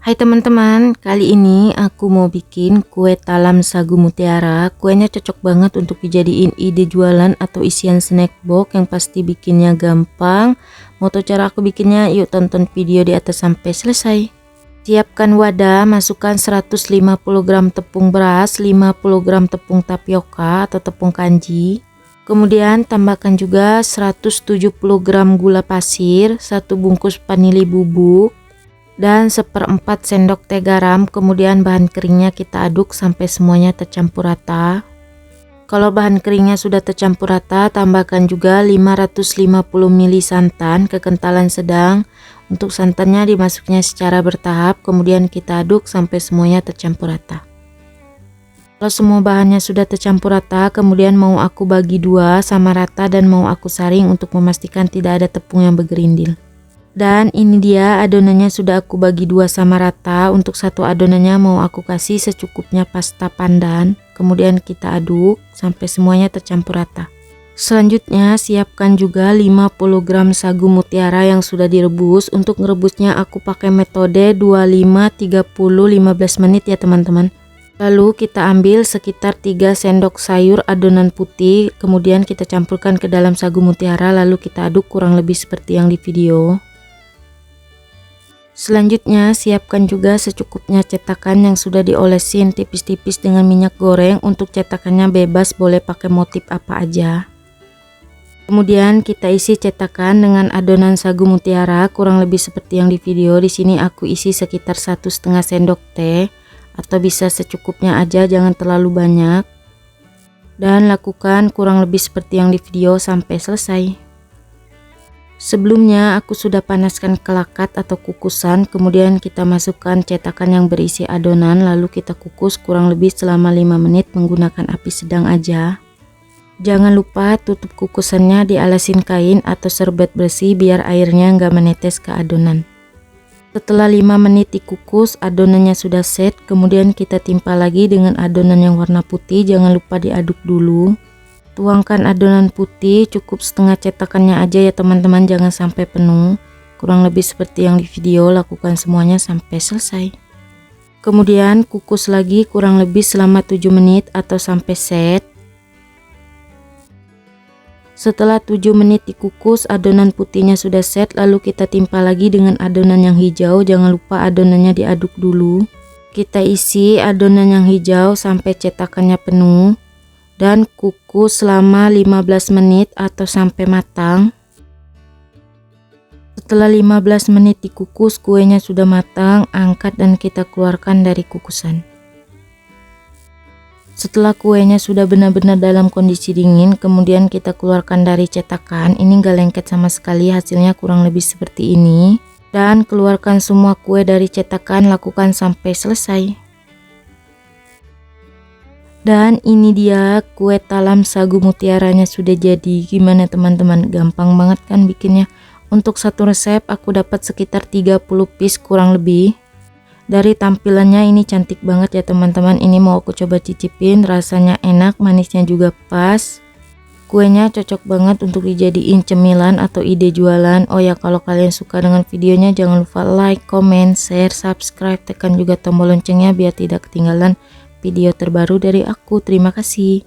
Hai teman-teman, kali ini aku mau bikin kue talam sagu mutiara. Kuenya cocok banget untuk dijadiin ide jualan atau isian snack box yang pasti bikinnya gampang. Mau tahu cara aku bikinnya? Yuk tonton video di atas sampai selesai. Siapkan wadah, masukkan 150 gram tepung beras, 50 gram tepung tapioka atau tepung kanji. Kemudian tambahkan juga 170 gram gula pasir, 1 bungkus vanili bubuk, dan 1/4 sendok teh garam. Kemudian bahan keringnya kita aduk sampai semuanya tercampur rata. Kalau bahan keringnya sudah tercampur rata, tambahkan juga 550 ml santan kekentalan sedang. Untuk santannya dimasuknya secara bertahap, kemudian kita aduk sampai semuanya tercampur rata. Kalau semua bahannya sudah tercampur rata, kemudian mau aku bagi dua sama rata dan mau aku saring untuk memastikan tidak ada tepung yang bergerindil. Dan ini dia adonannya sudah aku bagi dua sama rata. Untuk satu adonannya mau aku kasih secukupnya pasta pandan. Kemudian kita aduk sampai semuanya tercampur rata. Selanjutnya siapkan juga 50 gram sagu mutiara yang sudah direbus. Untuk merebusnya aku pakai metode 25-30-15 menit ya teman-teman. Lalu kita ambil sekitar 3 sendok sayur adonan putih. Kemudian kita campurkan ke dalam sagu mutiara, lalu kita aduk kurang lebih seperti yang di video. Selanjutnya siapkan juga secukupnya cetakan yang sudah diolesin tipis-tipis dengan minyak goreng. Untuk cetakannya bebas, boleh pakai motif apa aja. Kemudian kita isi cetakan dengan adonan sagu mutiara kurang lebih seperti yang di video. Di sini aku isi sekitar 1,5 sendok teh atau bisa secukupnya aja, jangan terlalu banyak. Dan lakukan kurang lebih seperti yang di video sampai selesai. Sebelumnya aku sudah panaskan kelakat atau kukusan, kemudian kita masukkan cetakan yang berisi adonan, lalu kita kukus kurang lebih selama 5 menit menggunakan api sedang aja. Jangan lupa tutup kukusannya dialasin kain atau serbet bersih biar airnya nggak menetes ke adonan. Setelah 5 menit dikukus, adonannya sudah set, kemudian kita timpa lagi dengan adonan yang warna putih. Jangan lupa diaduk dulu. Tuangkan adonan putih, cukup setengah cetakannya aja ya teman-teman, jangan sampai penuh. Kurang lebih seperti yang di video, lakukan semuanya sampai selesai. Kemudian kukus lagi kurang lebih selama 7 menit atau sampai set. Setelah 7 menit dikukus, adonan putihnya sudah set, lalu kita timpa lagi dengan adonan yang hijau. Jangan lupa adonannya diaduk dulu. Kita isi adonan yang hijau sampai cetakannya penuh. Dan kukus selama 15 menit atau sampai matang. Setelah 15 menit dikukus, kuenya sudah matang, angkat dan kita keluarkan dari kukusan. Setelah kuenya sudah benar-benar dalam kondisi dingin, kemudian kita keluarkan dari cetakan. Ini gak lengket sama sekali, hasilnya kurang lebih seperti ini. Dan keluarkan semua kue dari cetakan, lakukan sampai selesai. Dan ini dia kue talam sagu mutiaranya sudah jadi. Gimana teman-teman, gampang banget kan bikinnya. Untuk satu resep aku dapat sekitar 30 piece kurang lebih. Dari tampilannya ini cantik banget ya teman-teman. Ini mau aku coba cicipin, rasanya enak, manisnya juga pas. Kuenya cocok banget untuk dijadiin cemilan atau ide jualan. Oh ya, kalau kalian suka dengan videonya jangan lupa like, comment, share, subscribe, tekan juga tombol loncengnya biar tidak ketinggalan video terbaru dari aku. Terima kasih.